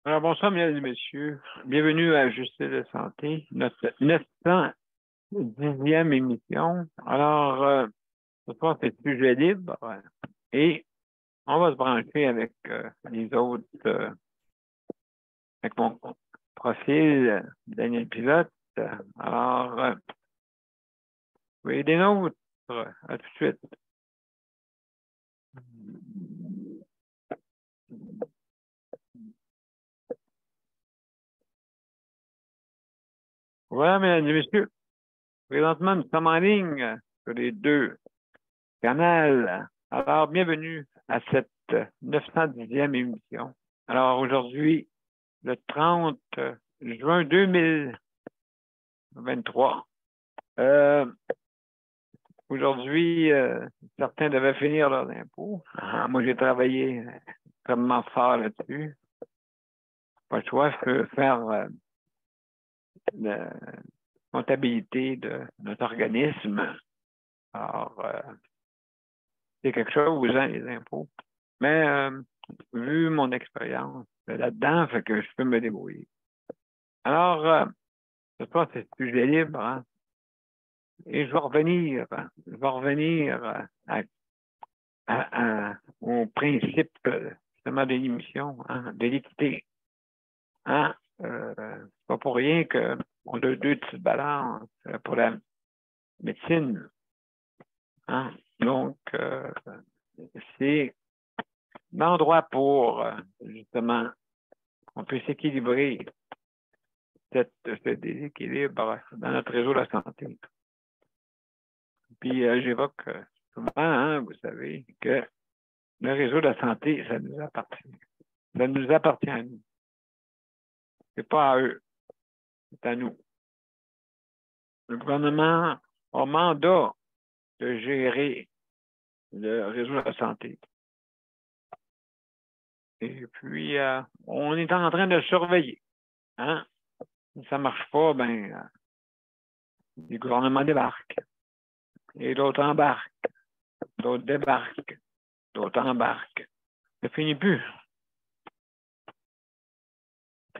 Alors, bonsoir, mesdames et messieurs. Bienvenue à Justice de santé, notre 910e émission. Alors, ce soir, c'est sujet libre et on va se brancher avec les autres, avec mon profil, Daniel Pilote. Alors, oui, des nôtres, à tout de suite. Voilà, mesdames et messieurs. Présentement, nous sommes en ligne sur les deux canaux. Alors, bienvenue à cette 910e émission. Alors, aujourd'hui, le 30 juin 2023. Aujourd'hui, certains devaient finir leurs impôts. Moi, j'ai travaillé extrêmement fort là-dessus. Pas le choix, je peux faire la comptabilité de notre organisme. Alors, c'est quelque chose, hein, les impôts. Mais vu mon expérience là-dedans, fait que je peux me débrouiller. Alors, ce soir, c'est sujet libre, hein? Et je vais revenir au principe justement de l'émission, hein, de l'équité. Hein? C'est pas pour rien qu'on a deux petites balances pour la médecine. Hein? Donc, c'est l'endroit pour justement on peut s'équilibrer ce déséquilibre dans notre réseau de la santé. Puis j'évoque souvent, hein, vous savez, que le réseau de la santé, ça nous appartient. Ça nous appartient à nous. C'est pas à eux, c'est à nous. Le gouvernement a mandat de gérer le réseau de la santé. Et puis, on est en train de surveiller. Hein? Si ça ne marche pas, ben, les gouvernements débarquent. Et d'autres embarquent. D'autres débarquent. D'autres embarquent. Ça finit plus.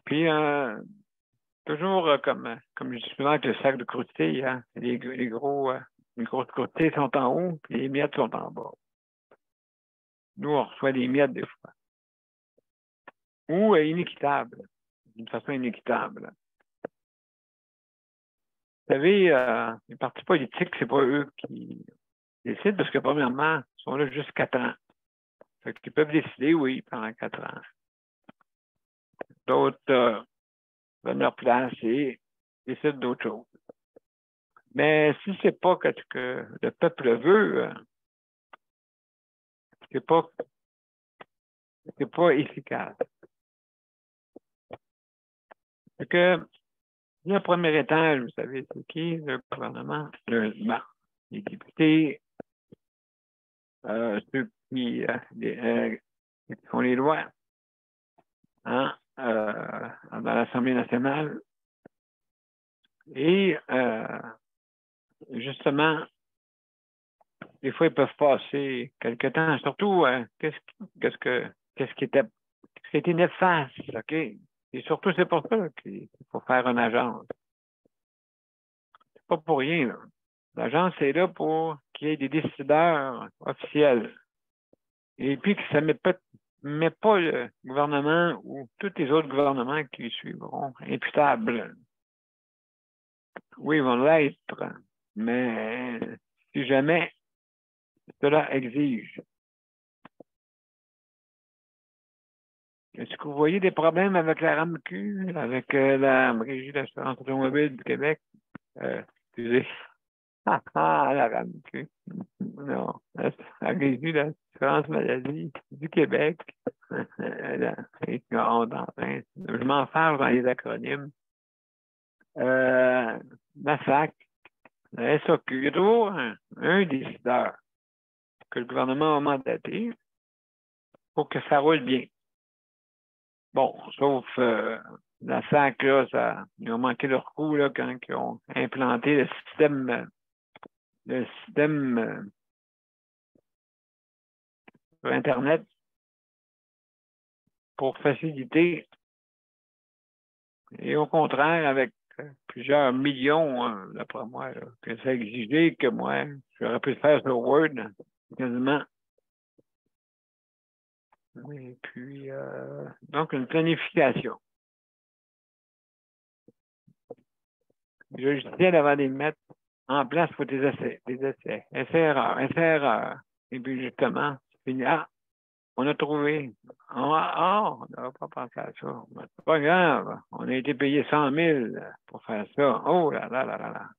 Puis, toujours comme je dis souvent avec le sac de croûté, hein, les grosses croûtées sont en haut, puis les miettes sont en bas. Nous, on reçoit des miettes des fois. Ou inéquitable, d'une façon inéquitable. Vous savez, les partis politiques, c'est pas eux qui décident, parce que premièrement, ils sont là juste 4 ans. Fait qu'ils peuvent décider, oui, pendant 4 ans. D'autres prennent leur place et décident d'autres choses. Mais si c'est pas ce que le peuple veut, c'est pas efficace. Fait que le premier étage, vous savez, c'est qui? Le gouvernement, les députés, ceux qui font les lois, hein, dans l'Assemblée nationale. Et justement, des fois, ils peuvent passer quelque temps. Surtout, qu'est-ce qui était néfaste, OK? Et surtout, c'est pour ça qu'il faut faire une agence. C'est pas pour rien, là. L'agence est là pour qu'il y ait des décideurs officiels. Et puis que ça ne met pas le gouvernement ou tous les autres gouvernements qui suivront imputables. Oui, ils vont l'être, mais si jamais cela exige. Est-ce que vous voyez des problèmes avec la RAMQ, avec la Régie d'assurance automobile du Québec? Excusez. La RAMQ. Non, la Régie d'assurance maladie du Québec. Je m'en fâche dans les acronymes. La SAC, la SAQ, il y a toujours un décideur que le gouvernement a mandaté pour que ça roule bien. Bon, sauf la SAC, là, ils ont manqué leur coup là, quand ils ont implanté le système sur Internet pour faciliter Et au contraire, avec plusieurs millions, d'après moi, là, que ça exigeait que moi, j'aurais pu le faire sur Word, quasiment. Et puis, donc, une planification. Les logiciels, avant de les mettre en place, il faut des essais, essais-erreurs, essais-erreurs. Et puis, justement, c'est fini. Ah, on a trouvé. On n'avait pas pensé à ça. Mais c'est pas grave. On a été payé 100 000 pour faire ça. Oh là là là là là.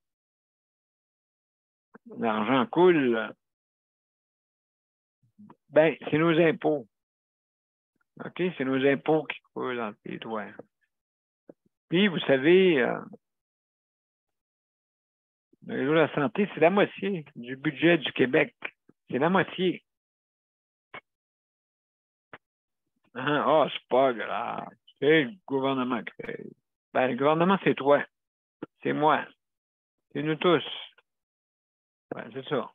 L'argent coule. Ben, c'est nos impôts. OK? C'est nos impôts qui coulent dans les doigts. Puis, vous savez, le réseau de la santé, c'est la moitié du budget du Québec. C'est la moitié. Hein? Ah, c'est pas grave. C'est le gouvernement qui fait. Ben, le gouvernement, c'est toi. C'est moi. C'est nous tous. Ben, c'est ça.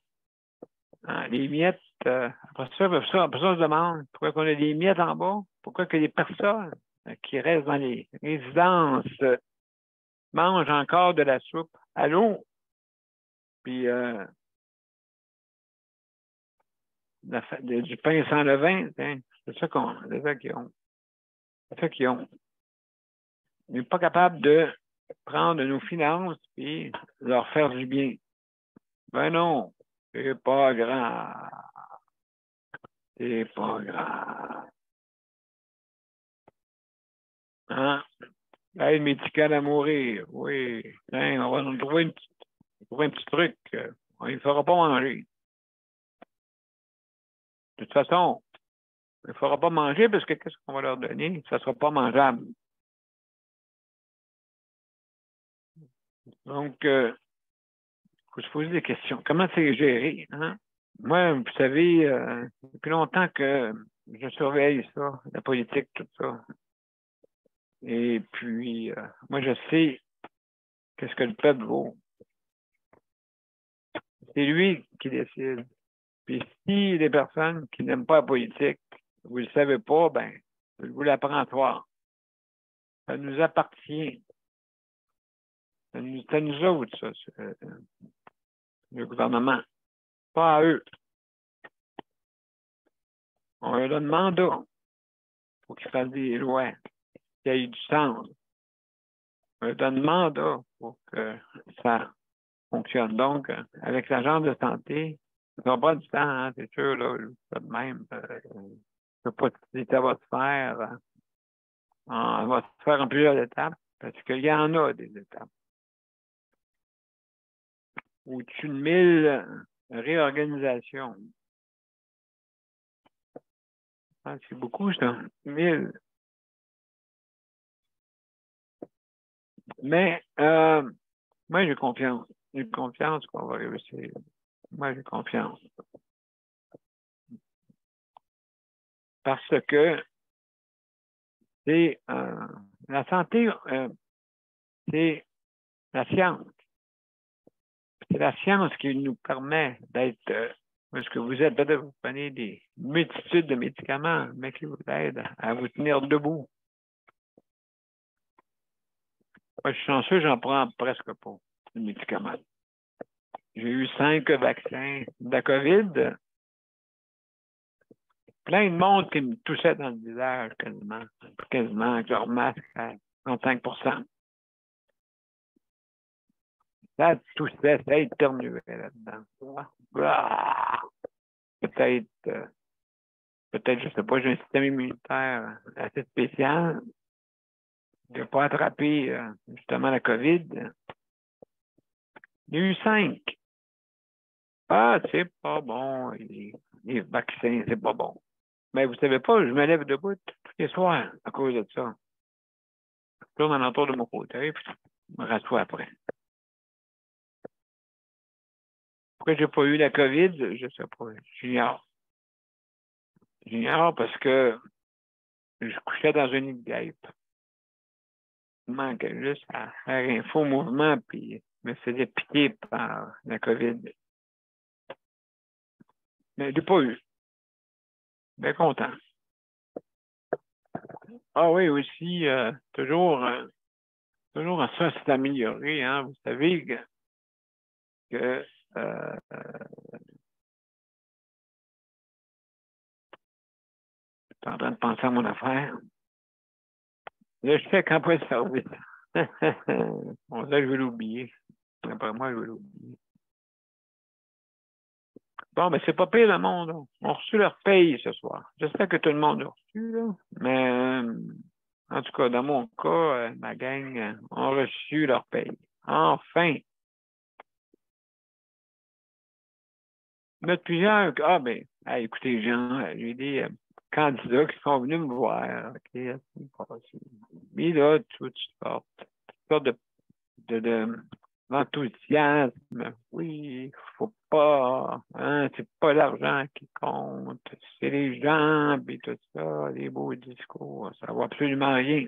Hein, les miettes, après ça, on se demande pourquoi on a des miettes en bas, pourquoi que les personnes qui restent dans les résidences mangent encore de la soupe à l'eau, puis du pain sans levain. Hein. C'est ça qu'ils ont. C'est ça qu'ils ont. On n'est pas capable de prendre nos finances et leur faire du bien. Ben non, c'est pas grave. C'est pas grave. Hein? L'aide médicale à mourir, oui. Hein, on va nous trouver, un petit truc. On ne fera pas manger. De toute façon, on ne fera pas manger parce que qu'est-ce qu'on va leur donner? Ça ne sera pas mangeable. Donc, il faut se poser des questions. Comment c'est géré? Hein? Moi, vous savez, depuis longtemps que je surveille ça, la politique, tout ça. Et puis, moi, je sais qu'est-ce que le peuple vaut. C'est lui qui décide. Puis si les personnes qui n'aiment pas la politique, vous ne le savez pas, ben, je vous l'apprends à soir. Ça nous appartient. Ça nous autres, ça, le gouvernement. Pas à eux. On leur donne mandat pour qu'ils fassent des lois qui aient du sens. On leur donne mandat pour que ça fonctionne. Donc, avec l'agence de santé, ça n'aura pas du temps, hein, c'est sûr, là, ça de même. Je ne sais pas si ça va se faire. On va se faire en plusieurs étapes, parce qu'il y en a des étapes. Au-dessus de 1000 réorganisations. Ah, c'est beaucoup, ça. 1000. Mais moi, j'ai confiance. J'ai confiance qu'on va réussir. Moi, j'ai confiance. Parce que c'est la santé, c'est la science. C'est la science qui nous permet d'être ce que vous êtes. Peut-être vous prenez des multitudes de médicaments, mais qui vous aident à vous tenir debout. Moi, je suis chanceux, j'en prends presque pas de médicaments. J'ai eu 5 vaccins de la COVID. Plein de monde qui me touchait dans le visage quasiment avec leur masque à 35%. Ça toussait, ça éternuait là-dedans. Peut-être, je ne sais pas, j'ai un système immunitaire assez spécial. Je n'ai pas attrapé justement la COVID. Il y a eu 5. Ah, c'est pas bon. Les vaccins, c'est pas bon. Mais vous savez pas, je me lève debout tous les soirs à cause de ça. Je tourne alentour de mon côté, puis je me rassois après. Pourquoi j'ai pas eu la COVID? Je sais pas. J'ignore. J'ignore parce que je couchais dans un nid de guêpe. Je manquais juste à faire un faux mouvement, puis je me faisais piquer par la COVID. Mais je l'ai pas eu. Bien content. Ah oui, aussi, toujours toujours ça s'est amélioré, hein. Vous savez que je suis en train de penser à mon affaire. Là, je fais qu'emploi de service. Bon, ça, je vais l'oublier. Après moi, je vais l'oublier. Bon, mais c'est pas pire le monde. Là. On a reçu leur paye ce soir. J'espère que tout le monde a reçu, là. Mais en tout cas, dans mon cas, ma gang ont reçu leur paye. Enfin! Il y en a plusieurs. Ah, ben, écoutez, Jean, j'ai des candidats qui sont venus me voir. OK, la semaine passée. Mais là, toutes sortes d'enthousiasme. Oui, faut pas, hein, c'est pas l'argent qui compte, c'est les gens, puis tout ça, les beaux discours, ça vaut absolument rien.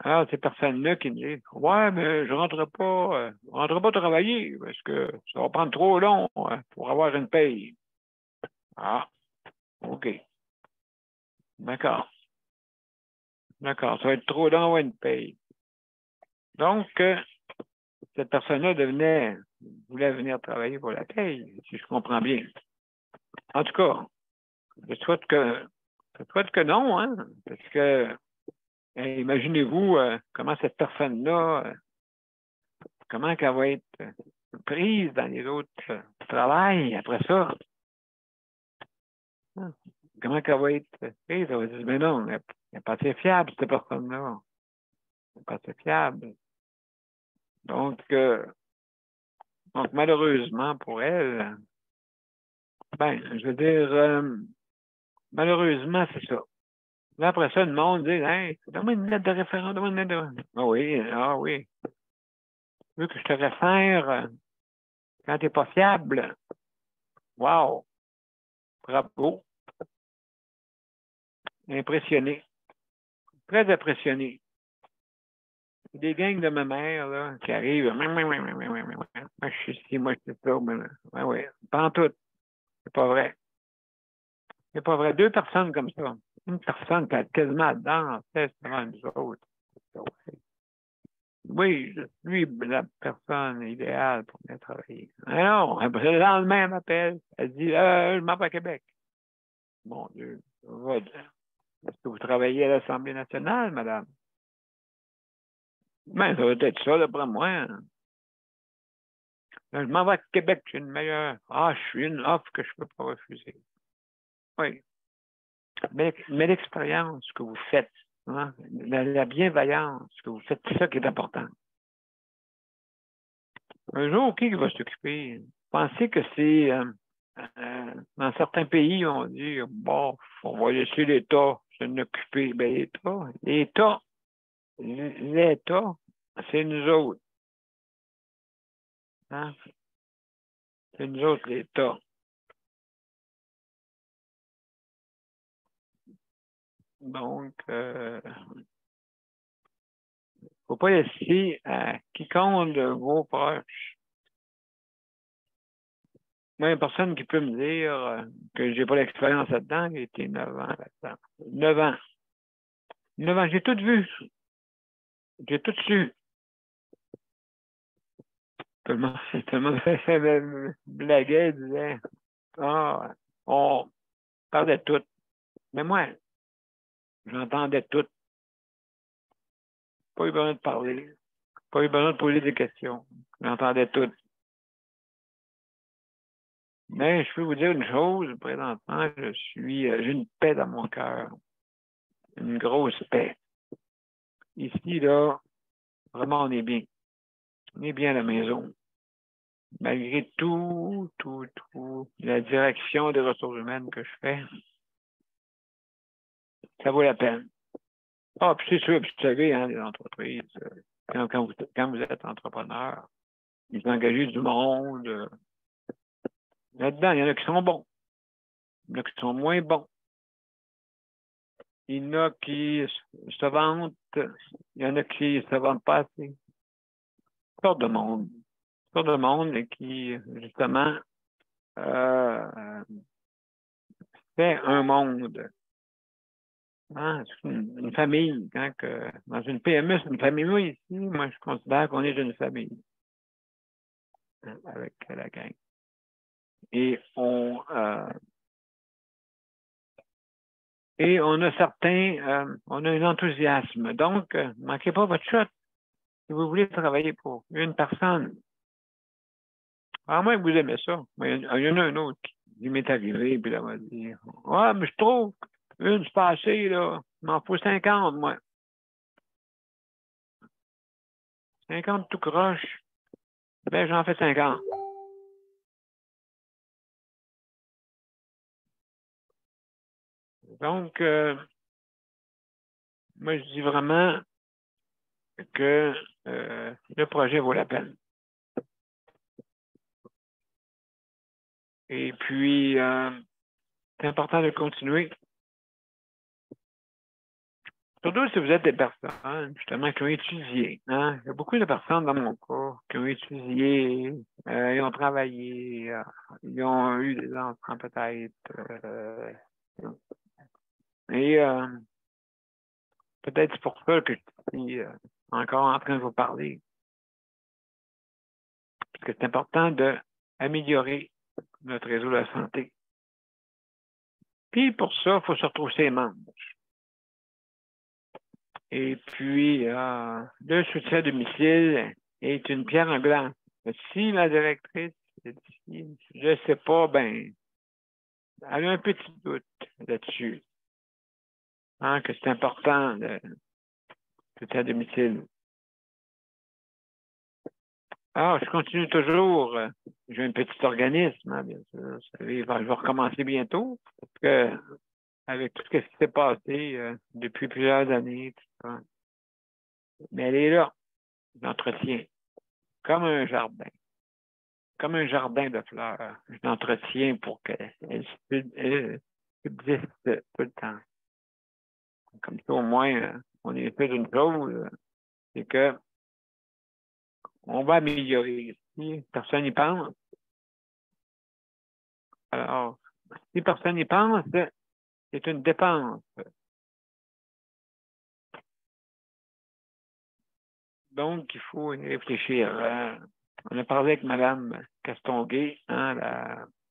Alors, ces personnes-là qui me disent, ouais, mais je rentrerai pas travailler parce que ça va prendre trop long pour avoir une paye. Ah, OK. D'accord. D'accord. Ça va être trop long à avoir une paye. Donc, cette personne-là voulait venir travailler pour la paye, si je comprends bien. En tout cas, je souhaite que non, hein, parce que imaginez-vous comment cette personne-là, comment qu'elle va être prise dans les autres travails après ça. Hein? Comment qu'elle va être prise? Elle va dire, mais non, elle n'est pas assez fiable, cette personne-là. Elle n'est pas assez fiable. Donc, malheureusement pour elle, ben, je veux dire, malheureusement, c'est ça. Là, après ça, le monde dit, hey, donne-moi une lettre de référence, donne-moi une lettre de... Ah oui. Tu veux que je te réfère quand tu n'es pas fiable? Wow! Bravo! Impressionné. Très impressionné. Des gangs de ma mère, là, qui arrivent. Moi, je suis ici, moi, je suis ça. Oui. Pas en tout. C'est pas vrai. C'est pas vrai. Deux personnes comme ça. Une personne qui a quasiment dedans, en fait, c'est devant nous autres. Oui, je suis la personne idéale pour venir travailler. Alors, le lendemain, elle m'appelle. Elle dit, je m'en vais à Québec. Mon Dieu. Est-ce que vous travaillez à l'Assemblée nationale, madame? Ben, ça va être ça, d'après moi. Hein. Je m'en vais à Québec, j'ai une meilleure. Ah, je suis une offre que je ne peux pas refuser. Oui. Mais l'expérience que vous faites, hein, la bienveillance que vous faites, c'est ça qui est important. Un jour, qui va s'occuper? Pensez que c'est dans certains pays, on dit bon, on va laisser l'État s'en occuper. Ben, l'État, c'est nous autres. Hein? C'est nous autres, l'État. Donc, faut pas laisser à quiconque de vos proches. Moi, il y a personne qui peut me dire que j'ai pas l'expérience là-dedans. J'ai été 9 ans là-dedans. 9 ans. 9 ans, j'ai tout vu. J'ai tout su. Tout le monde, tout le monde blaguait, disait, ah, on parlait de tout. Mais moi, j'entendais tout. Pas eu besoin de parler. Pas eu besoin de poser des questions. J'entendais tout. Mais je peux vous dire une chose, présentement, j'ai une paix dans mon cœur. Une grosse paix. Ici, là, vraiment, on est bien. On est bien à la maison. Malgré tout, la direction des ressources humaines que je fais, ça vaut la peine. Ah, puis c'est sûr, puis vous savez, hein, les entreprises, quand vous êtes entrepreneur, vous engagez du monde. Là-dedans, il y en a qui sont bons. Il y en a qui sont moins bons. Il y en a qui se vantent. Il y en a qui se vantent pas assez. Toutes sortes de monde. Toutes sortes de monde qui, justement, fait un monde Hein? C'est une famille. Quand dans une PME, c'est une famille. Moi, ici, moi, je considère qu'on est une famille, hein, avec la gang. Et on a on a un enthousiasme. Donc, ne manquez pas votre shot. Si vous voulez travailler pour une personne, à moins que vous aimez ça. Mais il y en a un autre qui m'est arrivé, puis là, il m'a dit, ouais, mais je trouve une, c'est pas assez, là. Il m'en faut 50, moi. 50 tout croche. Ben, j'en fais 50. Donc, moi, je dis vraiment que le projet vaut la peine. Et puis, c'est important de continuer. Surtout si vous êtes des personnes, justement, qui ont étudié. Hein? Il y a beaucoup de personnes dans mon cas qui ont étudié, ils ont travaillé, ils ont eu des enfants peut-être. Et peut-être c'est pour ça que je suis encore en train de vous parler. Parce que c'est important d'améliorer notre réseau de la santé. Puis pour ça, il faut se retrousser les manches. Et puis, le soutien à domicile est une pierre angulaire. Si la directrice dit, je ne sais pas, ben, elle a un petit doute là-dessus. Hein, que c'est important, le soutien à domicile. Alors, je continue toujours. J'ai un petit organisme, hein, bien sûr. Vous savez, je vais recommencer bientôt. Parce que, avec tout ce qui s'est passé depuis plusieurs années, tout ça. Mais elle est là, l'entretien, comme un jardin. Comme un jardin de fleurs. Je l'entretiens pour qu'elle subsiste tout le temps. Comme ça, au moins, on est fait d'une chose, c'est que on va améliorer. Si personne n'y pense, alors, si personne n'y pense, c'est une dépense. Donc, il faut y réfléchir. On a parlé avec Mme Castonguay, hein,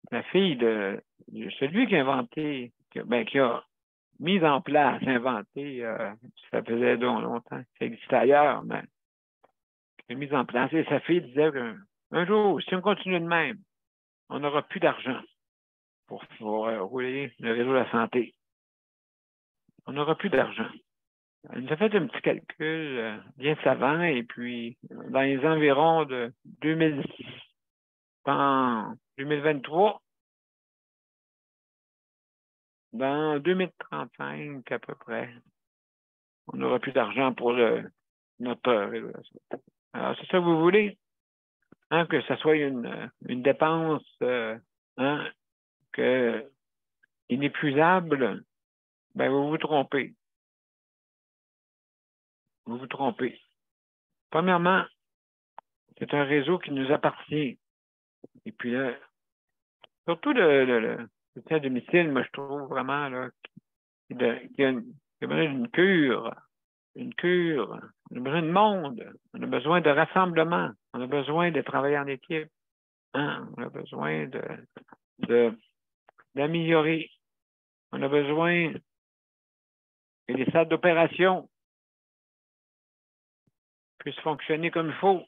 la fille de celui qui a inventé, qui a mis en place, inventé, ça faisait donc longtemps, ça existait ailleurs, mais qui a mis en place. Et sa fille disait qu'un jour, si on continue de même, on n'aura plus d'argent pour rouler le réseau de la santé. On n'aura plus d'argent. Elle nous a fait un petit calcul bien savant, et puis dans les environs de 2023, dans 2035 à peu près, on n'aura plus d'argent pour notre réseau de la santé. Alors, c'est ça que vous voulez? Hein, que ce soit une dépense hein, inépuisable, ben vous vous trompez. Vous vous trompez. Premièrement, c'est un réseau qui nous appartient. Et puis là, surtout le soutien à domicile, moi je trouve vraiment là, qu'il y a besoin d'une cure. Une cure. On a besoin de monde. On a besoin de rassemblement. On a besoin de travailler en équipe. Hein? On a besoin d'améliorer. On a besoin que les salles d'opération puissent fonctionner comme il faut.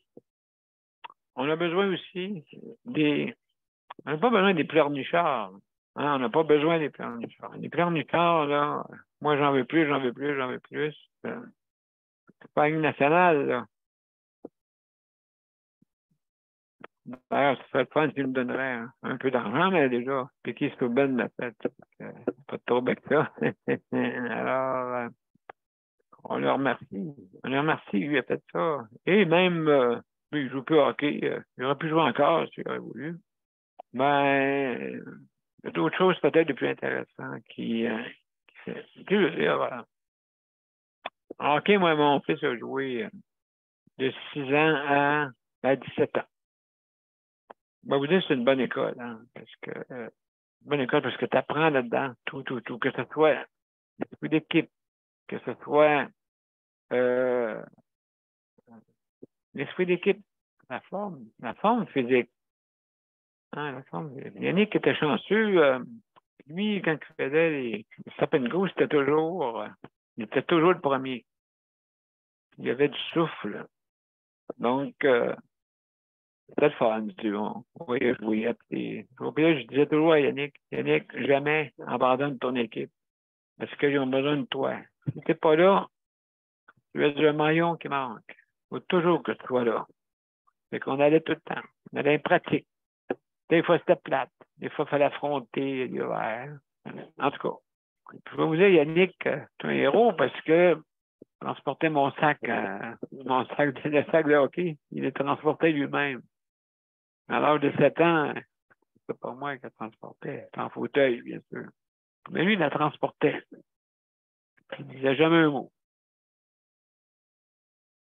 On a besoin aussi on n'a pas besoin des pleurnichards. Hein? On n'a pas besoin des pleurnichards. Les pleurnichards, là, moi j'en veux plus, j'en veux plus, j'en veux plus. C'est pas une nationale, là. D'ailleurs, ce serait le fun s'ils me donneraient un peu d'argent, mais déjà, Piquet Souben l'a fait. Pas trop avec ça. Alors, on le remercie. On le remercie, lui a fait ça. Et même, lui, il joue plus au hockey. Il aurait pu jouer encore s'il aurait voulu. Ben, il y a d'autres choses peut-être de plus intéressantes qui fait. Tu veux dire, hockey, moi, mon fils a joué de 6 ans à 17 ans. Ben, vous dites que c'est une bonne école, hein, parce que bonne école parce que tu apprends là-dedans, tout, que ce soit l'esprit d'équipe, que ce soit l'esprit d'équipe, la forme physique. Hein, la forme. Yannick était chanceux. Lui, quand il faisait les stop and go, il était toujours le premier. Il avait du souffle. Donc, c'était le fun. On voyait jouer. Puis là, je disais toujours à Yannick, jamais abandonne ton équipe parce qu'ils ont besoin de toi. Si tu n'es pas là, tu es le maillon qui manque. Il faut toujours que tu sois là. Fait qu'on allait tout le temps. On allait en pratique. Des fois, c'était plate. Des fois, il fallait affronter l'hiver. En tout cas, je vais vous dire, Yannick, tu es un héros parce que je transportais mon sac, le sac de hockey. Il le transportait lui-même. À l'âge de 7 ans, c'est pas moi qui le transportais. C'était en fauteuil, bien sûr. Mais lui, il la transportait. Il ne disait jamais un mot.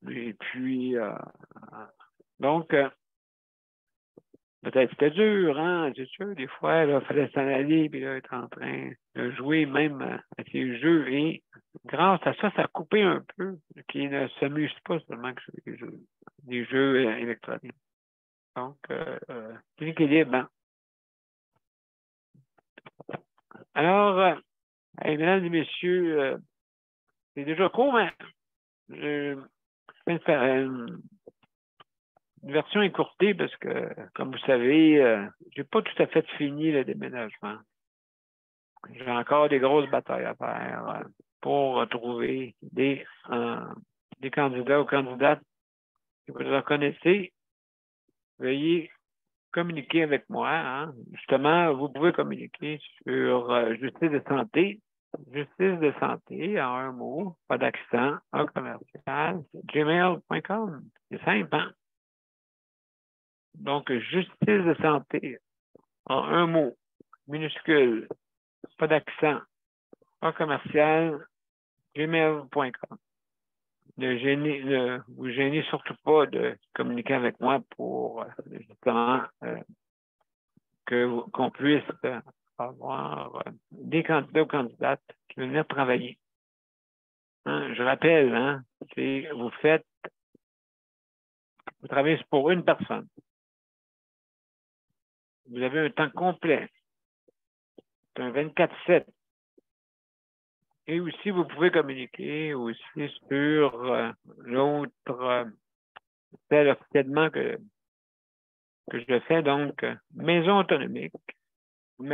Et puis, donc, peut-être c'était dur, hein, c'est sûr. Des fois, il fallait s'en aller, puis là, être en train de jouer même à ces jeux. Et grâce à ça, ça a coupé un peu, qu'il ne s'amuse pas seulement que sur des jeux électroniques. Donc, c'est l'équilibre, hein. Alors, mesdames et messieurs, c'est déjà court, mais je vais faire une version écourtée parce que, comme vous savez, j'ai pas tout à fait fini le déménagement. J'ai encore des grosses batailles à faire pour trouver des candidats ou candidates que vous reconnaissez. Veuillez communiquer avec moi. Hein. Justement, vous pouvez communiquer sur justice de santé. Justice de santé, en un mot, pas d'accent, un commercial, gmail.com. C'est simple, hein? Donc, justice de santé, en un mot, minuscule, pas d'accent, un commercial, gmail.com. Ne vous gênez surtout pas de communiquer avec moi pour justement qu'on puisse avoir des candidats ou candidates qui veulent venir travailler. Hein, je rappelle, hein, vous travaillez pour une personne. Vous avez un temps complet. C'est un 24/7. Et aussi, vous pouvez communiquer aussi sur l'autre celle officiellement que je fais, donc maison autonomique, en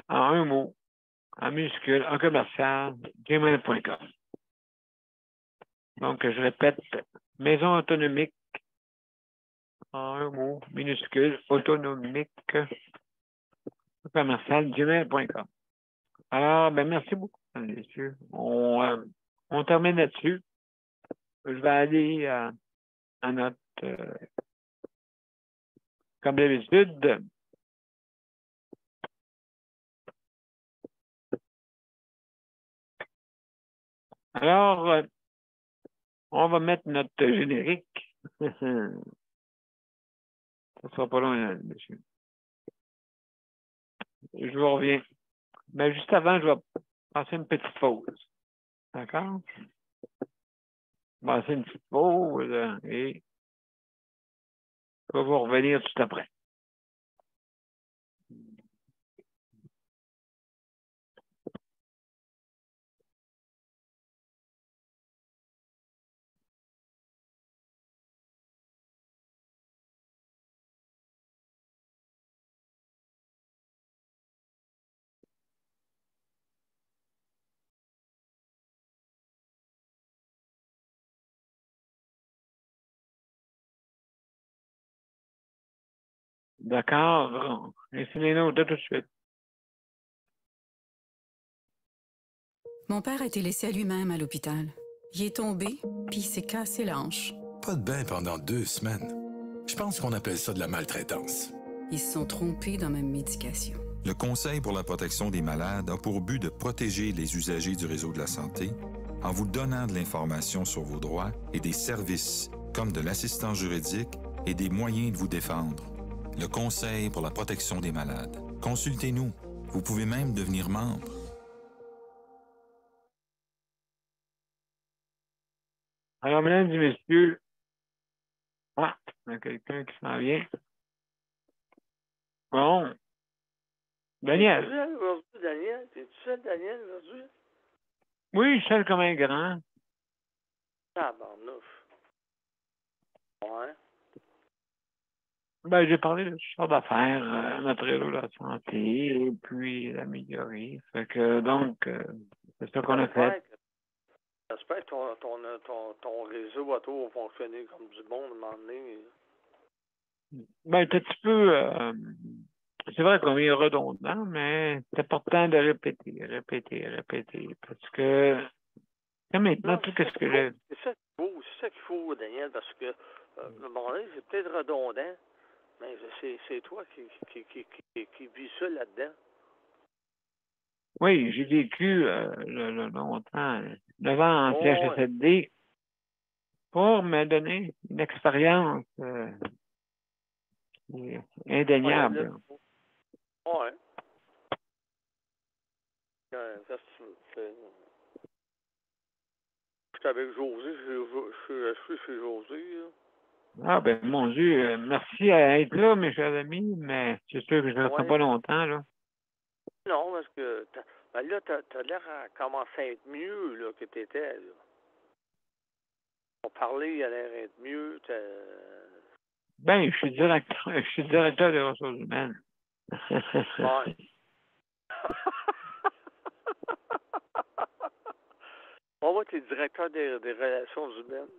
un mot, en minuscule, en commercial, gmail.com. Donc, je répète, maison autonomique, en un mot, minuscule, autonomique, commercial, gmail.com. Alors, merci beaucoup, mesdames et messieurs. On termine là-dessus. Je vais aller à notre, comme d'habitude, alors, on va mettre notre générique. Ça sera pas long, monsieur. Je vous reviens. Mais juste avant, je vais passer une petite pause. D'accord? Je vais passer une petite pause et je vais vous revenir tout après. D'accord? Laissez les nôtres tout de suite. Mon père a été laissé à lui-même à l'hôpital. Il est tombé, puis il s'est cassé la hanche. Pas de bain pendant 2 semaines. Je pense qu'on appelle ça de la maltraitance. Ils se sont trompés dans ma médication. Le Conseil pour la protection des malades a pour but de protéger les usagers du réseau de la santé en vous donnant de l'information sur vos droits et des services comme de l'assistance juridique et des moyens de vous défendre. Le Conseil pour la protection des malades. Consultez-nous. Vous pouvez même devenir membre. Alors, mesdames et messieurs, il y a quelqu'un qui s'en vient. Bon. Daniel. T'es-tu seul aujourd'hui, Daniel? T'es-tu seul, Daniel, aujourd'hui? Oui, seul comme un grand. Tabarnouche. Ouais. Ben, j'ai parlé de toutes sortes d'affaires, notre réseau de la santé, et puis l'améliorer. Fait que, donc, c'est ça qu'on a fait. J'espère que ton réseau va tout fonctionner comme du bon à un moment donné. Ben, c'est un petit peu, c'est vrai qu'on est redondant, mais c'est important de répéter, parce que, là, maintenant, Non, tout ce que j'ai... c'est ça qu'il faut, Daniel, parce que, à un moment donné, c'est peut-être redondant, mais c'est toi qui vis ça là-dedans. Oui, j'ai vécu longtemps, 9 ans en CHSLD, pour me donner une expérience indéniable. Ouais. Qu'est-ce que tu veux? Je suis avec José, je suis chez José. Là. Ah, ben, mon Dieu, merci à être là, mes chers amis, mais c'est sûr que je ne resterai pas longtemps, là. Non, parce que là, t'as l'air à commencer à être mieux là, que t'étais. Là. On parlait, il a l'air d'être mieux. Ben, je suis directeur des ressources humaines. Ouais. On va être directeur des relations humaines.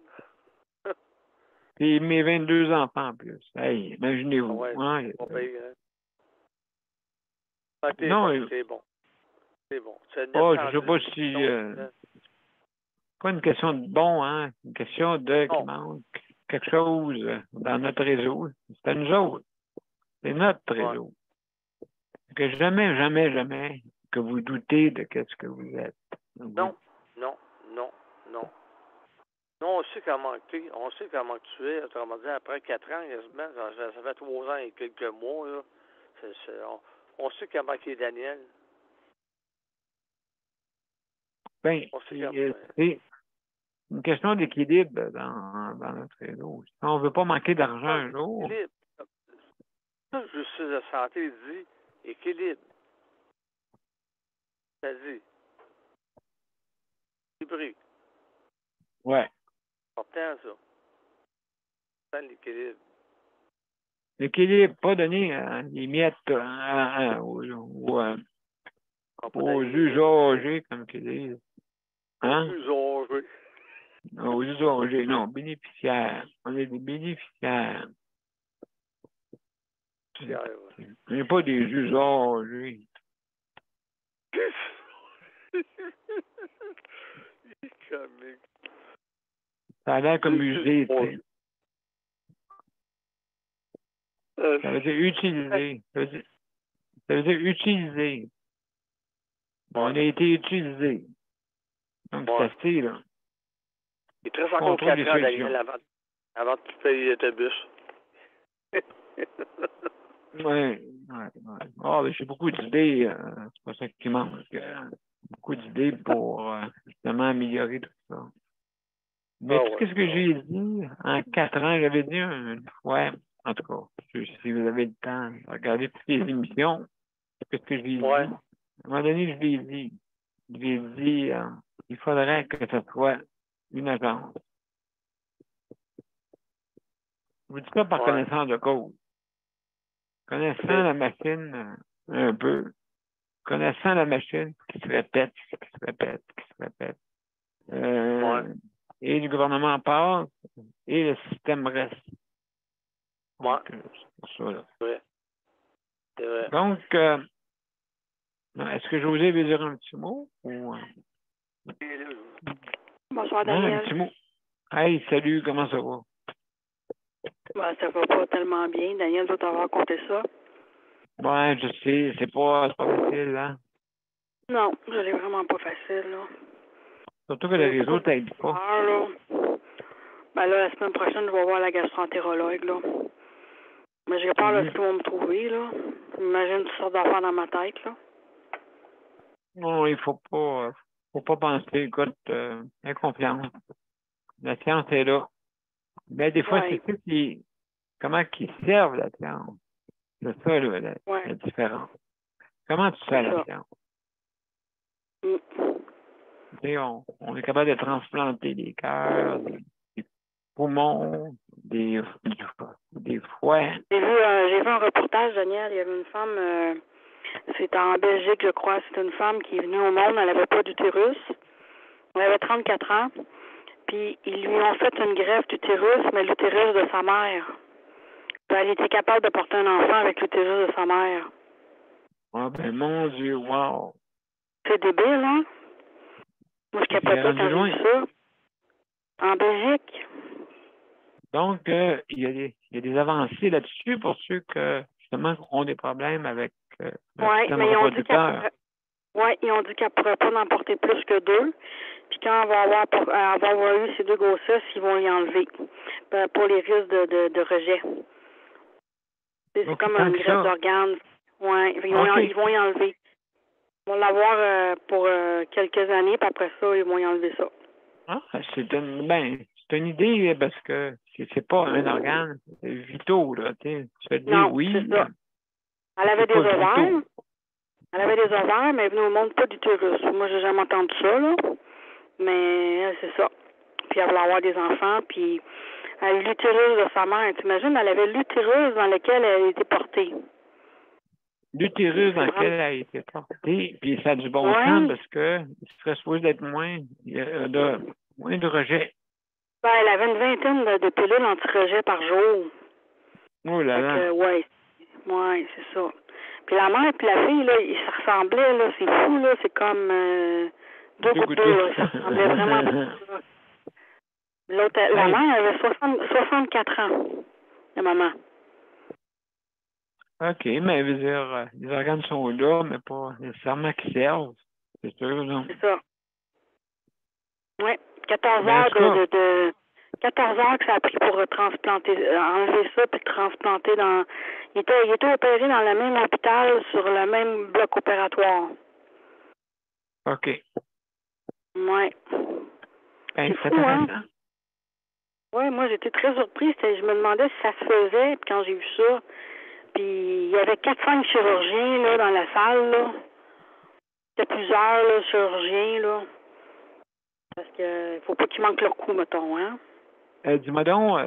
Et mes 22 enfants en plus. Hey, imaginez-vous. Ouais, Hein? pas pire, hein? Ah, Non, c'est bon. C'est bon. C'est je sais pas si... pas une question de bon, hein? Une question de qu'il manque quelque chose dans notre réseau. C'est à nous autres. C'est notre réseau. Que jamais que vous doutez de ce que vous êtes. Non. Non, on sait comment tu es. Autrement dit, après 4 ans, quasiment, ça fait 3 ans et quelques mois, là. On sait comment il est Daniel. Ben, c'est une question d'équilibre dans notre réseau. Si on ne veut pas manquer d'argent un jour. Équilibre. La justice de santé dit équilibre. Ça dit. Équilibré. Ouais. Important, ça. C'est l'équilibre. L'équilibre, pas donner les miettes aux usagers, comme qu'ils disent. Hein? Aux usagers, non, bénéficiaires. On est des bénéficiaires. On n'est pas des usagers. Ça a l'air comme usé, tu sais. Ça veut dire utiliser. Ça veut dire utiliser. On a été utilisé. Donc, c'est assez, là. Il te reste encore 4 ans, Daniel, avant que tu payes ta bus. Ouais. Oh, j'ai beaucoup d'idées. C'est pas ça qui manque. Beaucoup d'idées pour justement améliorer tout ça. Mais tout ce que j'ai dit en 4 ans, j'avais dit une fois, en tout cas, si vous avez le temps de regarder toutes les émissions, qu'est-ce que j'ai dit? À un moment donné, je l'ai dit. J'ai dit, il faudrait que ce soit une agence. Je vous dis ça par connaissance de cause. Connaissant la machine un peu, connaissant la machine qui se répète. Et le gouvernement passe et le système reste. Donc, c'est ça, là. C'est vrai. Donc, est-ce que José veut dire un petit mot? Ou, Bonsoir, Daniel. Un petit mot. Hey, salut, comment ça va? Ben, ça va pas tellement bien. Daniel doit t'avoir raconté ça. Ouais, je sais, c'est pas facile, hein? Non, je l'ai vraiment pas facile, là. Surtout que le réseau t'aide pas. Là. Ben là, la semaine prochaine, je vais voir la gastroentérologue, là. Mais j'ai peur de ce qu'ils vont me trouver, là. J'imagine toutes sortes d'affaires dans ma tête, là. Non, il faut pas penser, écoute, aie confiance. La science est là. Mais des fois, Ouais. c'est ça comment qu'ils servent la science. C'est ça, là, Ouais. la différence. Comment tu fais C'est la ça. science? Mm. Tu sais, on est capable de transplanter des cœurs, des poumons, des foies. J'ai vu un reportage, Daniel. Il y avait une femme, c'était en Belgique, je crois. C'était une femme qui est venue au monde. Elle n'avait pas d'utérus. Elle avait 34 ans. Puis, ils lui ont fait une greffe d'utérus, mais l'utérus de sa mère. Puis, elle était capable de porter un enfant avec l'utérus de sa mère. Ah ben mon Dieu, wow! C'est débile, hein? Moi, je capotais quand j'ai vu ça. En Belgique. Donc, il y a des avancées là-dessus pour ceux que, justement, ont des problèmes avec Oui, mais ils ont dit ils ont dit qu'elle pourrait pas en porter plus que 2. Puis quand elle va avoir eu ces 2 grossesses, ils vont y enlever pour les risques de rejet. C'est comme une greffe d'organes. Oui, ils vont y enlever. Ils vont l'avoir pour quelques années, puis après ça, ils vont y enlever ça. Ah, c'est une idée parce que c'est pas un organe, c'est vitaux, là. Tu te dis non, oui. C'est ça. Elle avait des ovaires. Elle avait des ovaires, mais elle venait au monde pas d'utérus. Moi, j'ai jamais entendu ça, là. Mais c'est ça. Puis elle voulait avoir des enfants, puis elle a eu l'utérus de sa mère. T'imagines, elle avait l'utérus dans lequel elle était portée. L'utérus dans lequel elle a été portée, puis ça a du bon sens parce que il serait supposé d'être moins de rejet. Ben, elle avait une vingtaine de pilules anti-rejet par jour. Oh là là. Ouais, c'est ça. Puis la mère et la fille, là, ils se ressemblaient, là, c'est fou, là, c'est comme 2 gouttes d'eau, là, ça ressemblait vraiment beaucoup. L'autre, la mère avait 64 ans, la maman. OK, mais veut dire, les organes sont là, mais pas nécessairement qu'ils servent. C'est sûr, non? C'est ça. Oui, 14 heures 14 heures que ça a pris pour transplanter, enlever ça puis transplanter dans. Il était opéré dans le même hôpital sur le même bloc opératoire. OK. Oui. C'est intéressant. Hein? Oui, moi j'étais très surprise. Je me demandais si ça se faisait quand j'ai vu ça. Puis il y avait 4-5 chirurgiens là, dans la salle. Là. C'était plusieurs là, chirurgiens. Là. Parce que faut pas qu'ils manquent leur coup, mettons, hein. Dis-moi donc,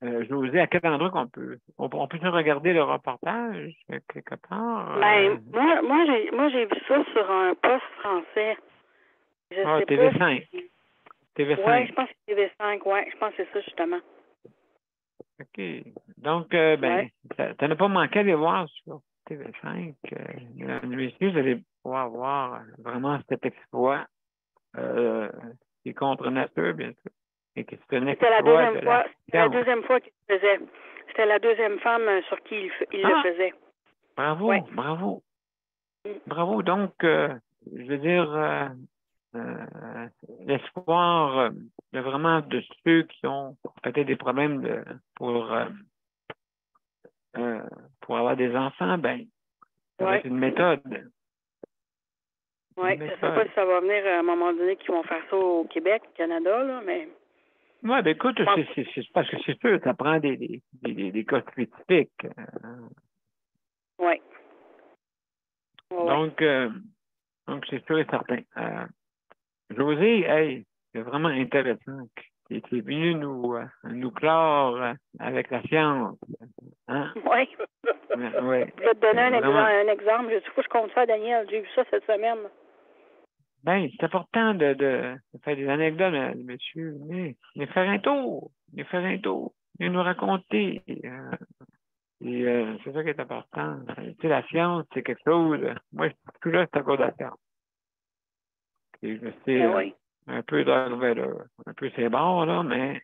José, à quel endroit on peut regarder le reportage quelque part? Moi j'ai vu ça sur un poste français. Je sais TV5. pas. TV5. Oui, je pense que c'est TV5, oui. Je pense que c'est ça, justement. OK. Donc, t'en as pas manqué à les voir sur TV5. Mesdames et messieurs, vous allez pouvoir voir vraiment cet exploit qui est contre nature, bien sûr. Et qui se C'était la deuxième fois qu'il le faisait. C'était la deuxième femme sur qui il le faisait. Bravo, bravo. Bravo. Donc, je veux dire, l'espoir vraiment de ceux qui ont peut-être des problèmes pour avoir des enfants, ça va être une méthode. Oui, je ne sais pas si ça va venir à un moment donné qu'ils vont faire ça au Québec, au Canada, là, mais. Oui, écoute, c'est parce que c'est sûr, ça prend des cas spécifiques. Oui. Donc, c'est sûr et certain. José, c'est vraiment intéressant. Tu es venu nous clore avec la science. Hein? Oui. Je vais te donner un exemple. Il faut que je compte ça, Daniel. J'ai vu ça cette semaine. C'est important de faire des anecdotes, monsieur. Mais faire un tour. Et nous raconter. C'est ça qui est important. Tu sais, la science, c'est quelque chose. Moi, tout là, c'est à cause de la science. Et je sais un peu d'Arvella, un peu c'est bon, là, mais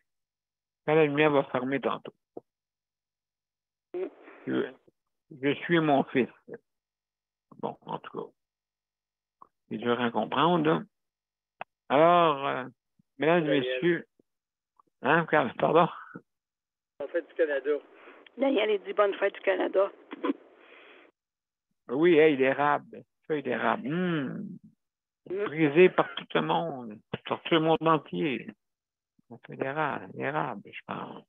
quand la lumière va fermer tantôt. Je suis mon fils. Bon, en tout cas. C'est dur à comprendre, là. Alors, mesdames et messieurs, hein, pardon? Bonne fête du Canada. Daniel, il dit bonne fête du Canada. Oui, l'érable. Feuille d'érable. Prisé par tout le monde entier. fait l'érable, je pense.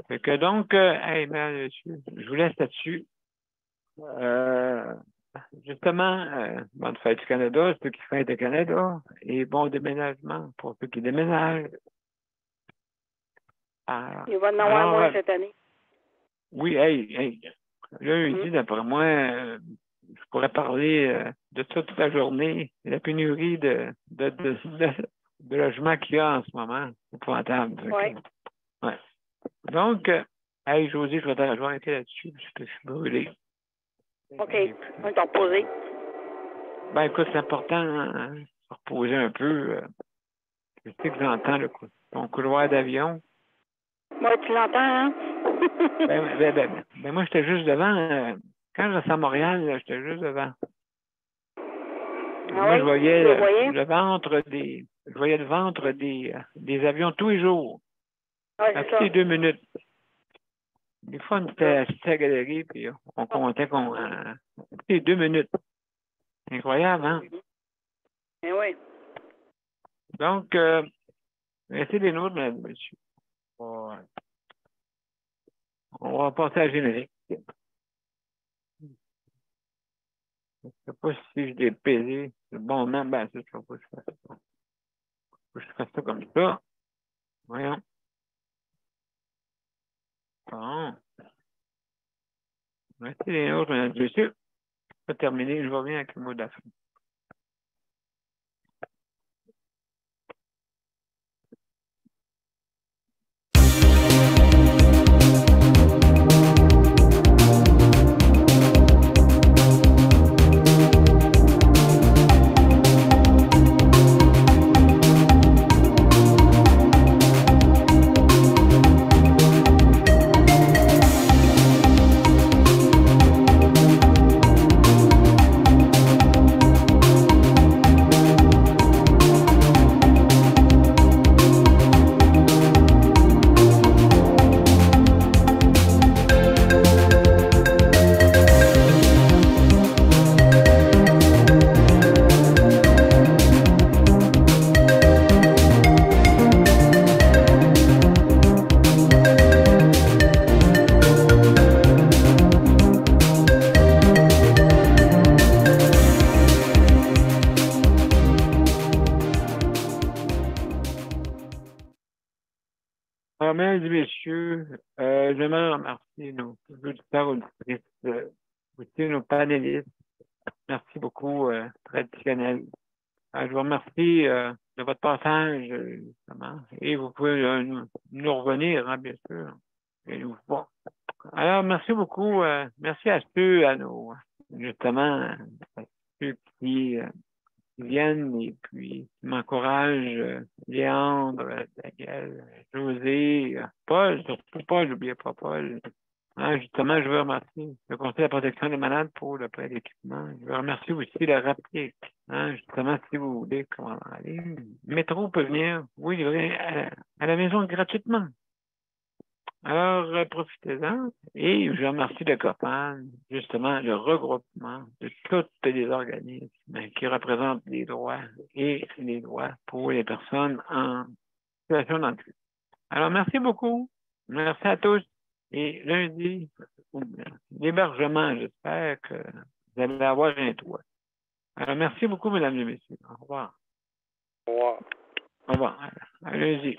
Fait que donc, hey, monsieur, je vous laisse là-dessus. Justement, bonne fête du Canada, ceux qui fêtent le Canada, et bon déménagement pour ceux qui déménagent. Il va en avoir moins cette année. Oui, hey, lundi, d'après moi, je pourrais parler de ça toute la journée, la pénurie de logements qu'il y a en ce moment. C'est épouvantable. Oui. Ouais. Donc, hey, Josée, je vais arrêter là-dessus, parce que je suis brûlé. OK, on va reposer. Ben, écoute, c'est important, hein, se reposer un peu. Je sais que j'entends ton couloir d'avion. Moi, tu l'entends, hein? ben, moi, j'étais juste devant. Quand je suis à Montréal, là, j'étais juste devant. Moi, je voyais le ventre des avions tous les jours. Ouais, à toutes les 2 minutes. Des fois, on était assis à la galerie, puis on comptait toutes les 2 minutes. Incroyable, hein? Eh oui. Donc, restez des nôtres, mesdames et messieurs. On va passer à la générique. Je ne sais pas si je l'ai pesé. C'est bon, non, ben, c'est ça. Faut que je fasse ça. Faut que je fasse ça comme ça. Voyons. Bon. Restez des nôtres, mesdames et messieurs. Je vais terminer. Je reviens avec le mot de la fin. Mesdames et messieurs, j'aimerais remercier nos auditeurs, auditrices, aussi nos panélistes. Merci beaucoup, traditionnel. Je vous remercie de votre passage, justement. Et vous pouvez nous revenir, hein, bien sûr. Et nous voir. Alors, merci beaucoup. Merci à justement, ceux qui viennent et puis qui m'encouragent, Léandre, Daniel, José, Paul, surtout Paul, n'oubliez pas Paul. Hein, justement, je veux remercier le Conseil de la protection des malades pour le prêt d'équipement. Je veux remercier aussi le RAPTIC. Hein, justement, si vous voulez comment aller, le métro peut venir, oui, à la maison gratuitement. Alors, profitez-en. Et je remercie le COPAN, justement, le regroupement de tous les organismes qui représentent les droits et les droits pour les personnes en situation d'entrée. Alors, merci beaucoup. Merci à tous. Et lundi, l'hébergement, j'espère que vous allez avoir un toit. Alors, merci beaucoup, mesdames et messieurs. Au revoir. Au revoir. Au revoir. Allez-y.